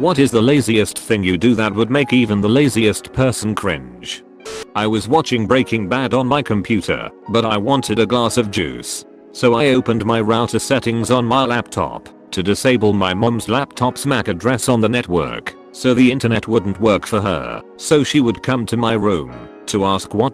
What is the laziest thing you do that would make even the laziest person cringe? I was watching Breaking Bad on my computer, but I wanted a glass of juice. So I opened my router settings on my laptop to disable my mom's laptop's MAC address on the network, so the internet wouldn't work for her, so she would come to my room to ask what?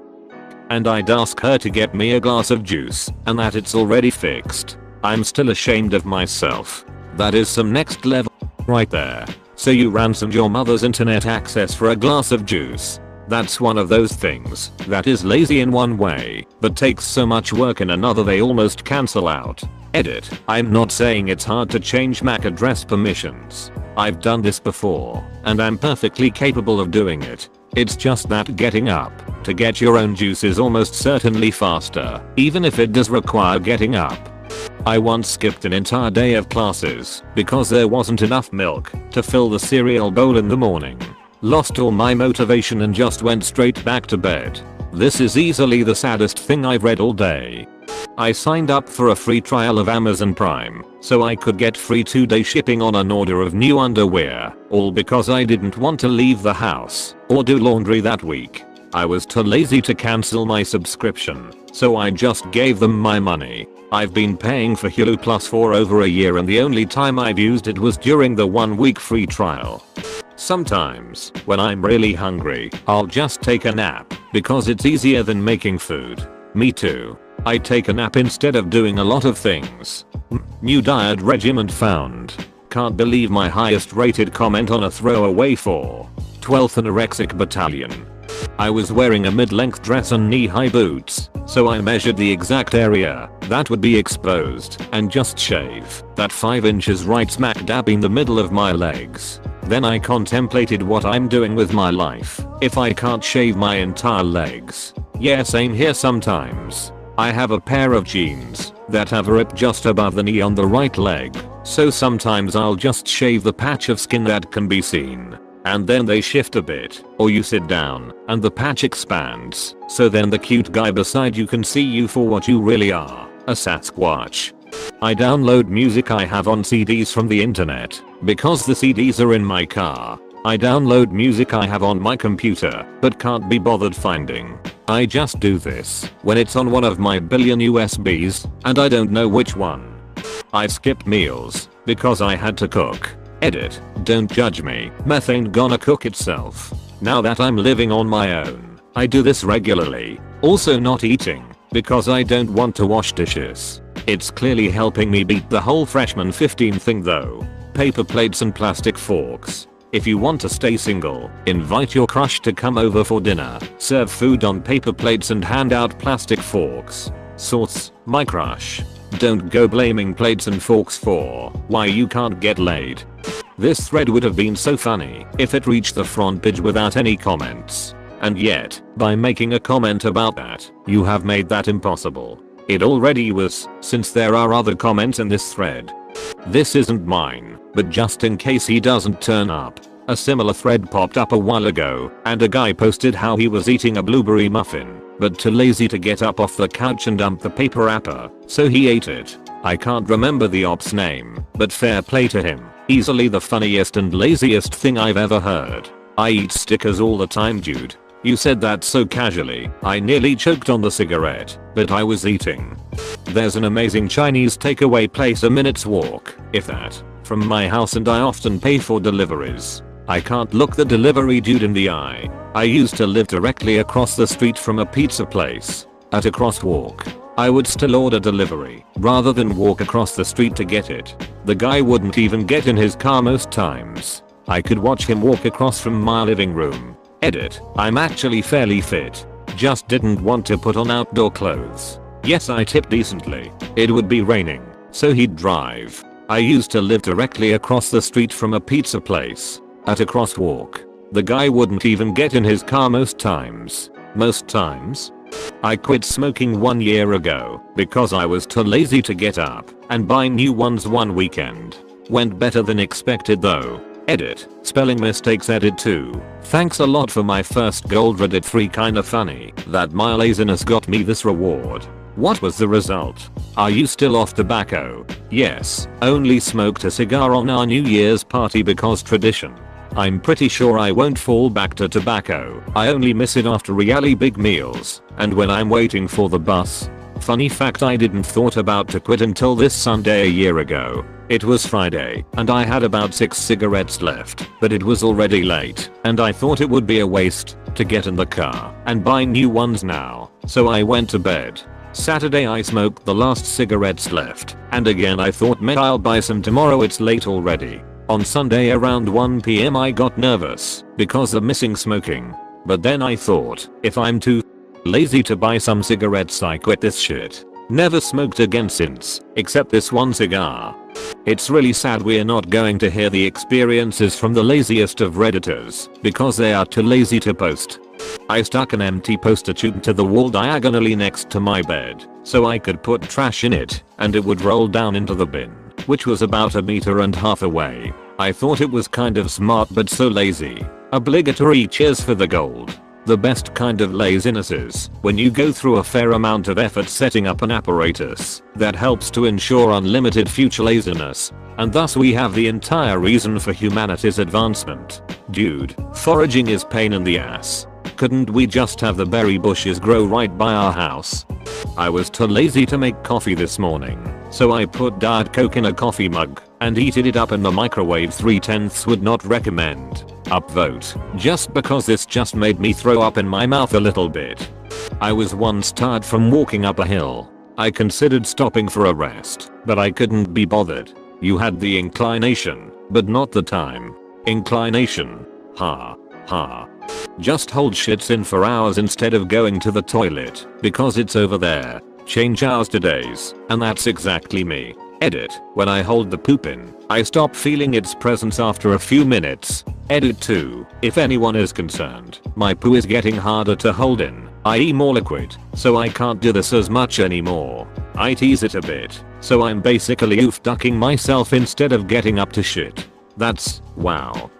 And I'd ask her to get me a glass of juice, and that it's already fixed. I'm still ashamed of myself. That is some next level right there. So you ransomed your mother's internet access for a glass of juice. That's one of those things that is lazy in one way, but takes so much work in another they almost cancel out. Edit. I'm not saying it's hard to change MAC address permissions. I've done this before, and I'm perfectly capable of doing it. It's just that getting up to get your own juice is almost certainly faster, even if it does require getting up. I once skipped an entire day of classes because there wasn't enough milk to fill the cereal bowl in the morning. Lost all my motivation and just went straight back to bed. This is easily the saddest thing I've read all day. I signed up for a free trial of Amazon Prime so I could get free 2-day shipping on an order of new underwear, all because I didn't want to leave the house or do laundry that week. I was too lazy to cancel my subscription, so I just gave them my money. I've been paying for Hulu Plus for over a year and the only time I've used it was during the 1-week free trial. Sometimes, when I'm really hungry, I'll just take a nap because it's easier than making food. Me too. I take a nap instead of doing a lot of things. New diet regimen found. Can't believe my highest rated comment on a throwaway for 12th Anorexic Battalion. I was wearing a mid-length dress and knee-high boots, so I measured the exact area that would be exposed and just shave that 5 inches right smack dab in the middle of my legs. Then I contemplated what I'm doing with my life if I can't shave my entire legs. Yeah, same here sometimes. I have a pair of jeans that have a rip just above the knee on the right leg, so sometimes I'll just shave the patch of skin that can be seen. And then they shift a bit, or you sit down, and the patch expands, so then the cute guy beside you can see you for what you really are, a Sasquatch. I download music I have on CDs from the internet, because the CDs are in my car. I download music I have on my computer, but can't be bothered finding. I just do this when it's on one of my billion USBs, and I don't know which one. I skipped meals, because I had to cook. Edit. Don't judge me, meth ain't gonna cook itself. Now that I'm living on my own, I do this regularly. Also not eating, because I don't want to wash dishes. It's clearly helping me beat the whole freshman 15 thing though. Paper plates and plastic forks. If you want to stay single, invite your crush to come over for dinner, serve food on paper plates and hand out plastic forks. Source, my crush. Don't go blaming plates and forks for why you can't get laid. This thread would have been so funny if it reached the front page without any comments. And yet, by making a comment about that, you have made that impossible. It already was, since there are other comments in this thread. This isn't mine, but just in case he doesn't turn up, a similar thread popped up a while ago, and a guy posted how he was eating a blueberry muffin, but too lazy to get up off the couch and dump the paper wrapper, so he ate it. I can't remember the op's name, but fair play to him. Easily the funniest and laziest thing I've ever heard. I eat stickers all the time, dude. You said that so casually, I nearly choked on the cigarette, but I was eating. There's an amazing Chinese takeaway place a minute's walk, if that, from my house, and I often pay for deliveries. I can't look the delivery dude in the eye. I used to live directly across the street from a pizza place. At a crosswalk, I would still order delivery rather than walk across the street to get it. The guy wouldn't even get in his car most times. I could watch him walk across from my living room. Edit. I'm actually fairly fit. Just didn't want to put on outdoor clothes. Yes, I tip decently. It would be raining, so he'd drive. I used to live directly across the street from a pizza place. At a crosswalk, the guy wouldn't even get in his car most times. Most times? I quit smoking 1 year ago because I was too lazy to get up and buy new ones one weekend. Went better than expected though. Edit. Spelling mistakes edit too. Thanks a lot for my first gold Reddit 3, kinda funny that my laziness got me this reward. What was the result? Are you still off tobacco? Yes, only smoked a cigar on our New Year's party because tradition. I'm pretty sure I won't fall back to tobacco. I only miss it after really big meals and when I'm waiting for the bus. Funny fact, I didn't thought about to quit until this Sunday a year ago. It was Friday and I had about 6 cigarettes left, but it was already late and I thought it would be a waste to get in the car and buy new ones now, so I went to bed. Saturday I smoked the last cigarettes left and again I thought maybe I'll buy some tomorrow, it's late already. On Sunday around 1 PM I got nervous because of missing smoking, but then I thought if I'm too lazy to buy some cigarettes I quit this shit. Never smoked again since, except this one cigar. It's really sad we're not going to hear the experiences from the laziest of redditors because they are too lazy to post. I stuck an empty poster tube to the wall diagonally next to my bed so I could put trash in it and it would roll down into the bin, which was about 1.5 meters away. I thought it was kind of smart but so lazy. Obligatory cheers for the gold. The best kind of laziness is when you go through a fair amount of effort setting up an apparatus that helps to ensure unlimited future laziness, and thus we have the entire reason for humanity's advancement. Dude, foraging is pain in the ass. Couldn't we just have the berry bushes grow right by our house? I was too lazy to make coffee this morning, so I put Diet Coke in a coffee mug and heated it up in the microwave. 3/10 would not recommend. Upvote. Just because this just made me throw up in my mouth a little bit. I was once tired from walking up a hill. I considered stopping for a rest, but I couldn't be bothered. You had the inclination, but not the time. Inclination. Ha. Ha. Just hold shits in for hours instead of going to the toilet, because it's over there. Change hours to days, and that's exactly me. Edit. When I hold the poop in, I stop feeling its presence after a few minutes. Edit 2. If anyone is concerned, my poo is getting harder to hold in, i.e. more liquid, so I can't do this as much anymore. I tease it a bit, so I'm basically oof ducking myself instead of getting up to shit. That's wow.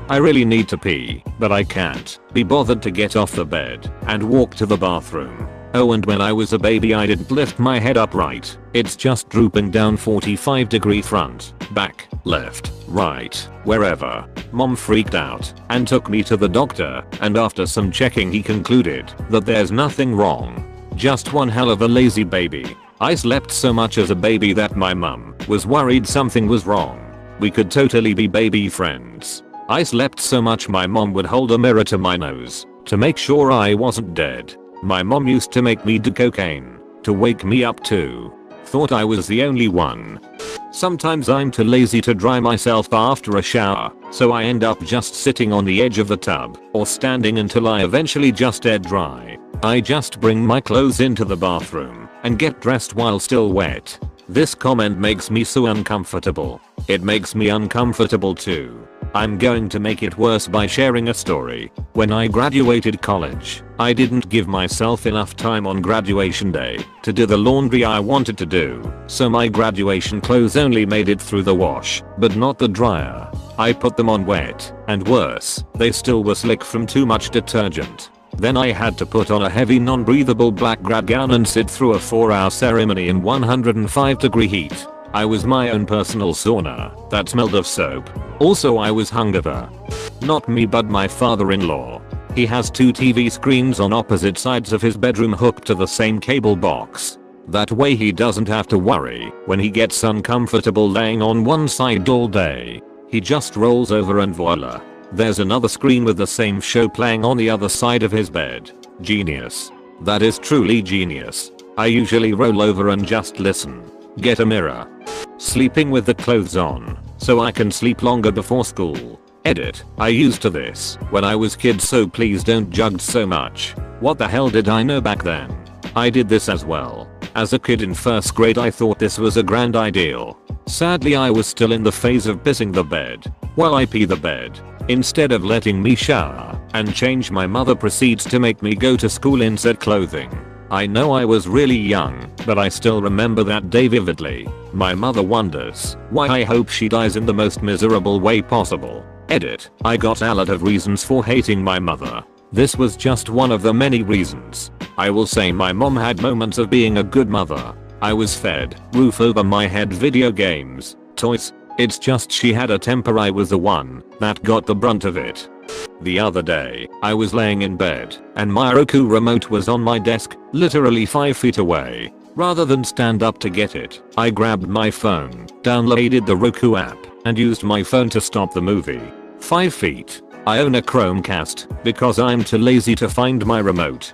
I really need to pee, but I can't be bothered to get off the bed and walk to the bathroom. Oh, and when I was a baby I didn't lift my head up right. It's just drooping down 45-degree front, back, left, right, wherever. Mom freaked out and took me to the doctor, and after some checking he concluded that there's nothing wrong. Just one hell of a lazy baby. I slept so much as a baby that my mum was worried something was wrong. We could totally be baby friends. I slept so much my mom would hold a mirror to my nose to make sure I wasn't dead. My mom used to make me do cocaine to wake me up too. Thought I was the only one. Sometimes I'm too lazy to dry myself after a shower, so I end up just sitting on the edge of the tub or standing until I eventually just dead dry. I just bring my clothes into the bathroom and get dressed while still wet. This comment makes me so uncomfortable. It makes me uncomfortable too. I'm going to make it worse by sharing a story. When I graduated college, I didn't give myself enough time on graduation day to do the laundry I wanted to do, so my graduation clothes only made it through the wash, but not the dryer. I put them on wet, and worse, they still were slick from too much detergent. Then I had to put on a heavy non-breathable black grad gown and sit through a 4-hour ceremony in 105-degree heat. I was my own personal sauna that smelled of soap. Also I was hungover. Not me but my father-in-law. He has 2 TV screens on opposite sides of his bedroom hooked to the same cable box. That way he doesn't have to worry when he gets uncomfortable laying on one side all day. He just rolls over and voila. There's another screen with the same show playing on the other side of his bed. Genius. That is truly genius. I usually roll over and just listen. Get a mirror. Sleeping with the clothes on, so I can sleep longer before school. Edit. I used to this when I was kid, so please don't judge so much. What the hell did I know back then? I did this as well. As a kid in 1st grade I thought this was a grand ideal. Sadly I was still in the phase of pissing the bed while I pee the bed. Instead of letting me shower and change, my mother proceeds to make me go to school in said clothing. I know I was really young, but I still remember that day vividly. My mother wonders why. I hope she dies in the most miserable way possible. Edit. I got a lot of reasons for hating my mother. This was just one of the many reasons. I will say my mom had moments of being a good mother. I was fed roof over my head video games, toys. It's just she had a temper. I was the one that got the brunt of it. The other day, I was laying in bed and my Roku remote was on my desk, literally 5 feet away. Rather than stand up to get it, I grabbed my phone, downloaded the Roku app, and used my phone to stop the movie. 5 feet. I own a Chromecast because I'm too lazy to find my remote.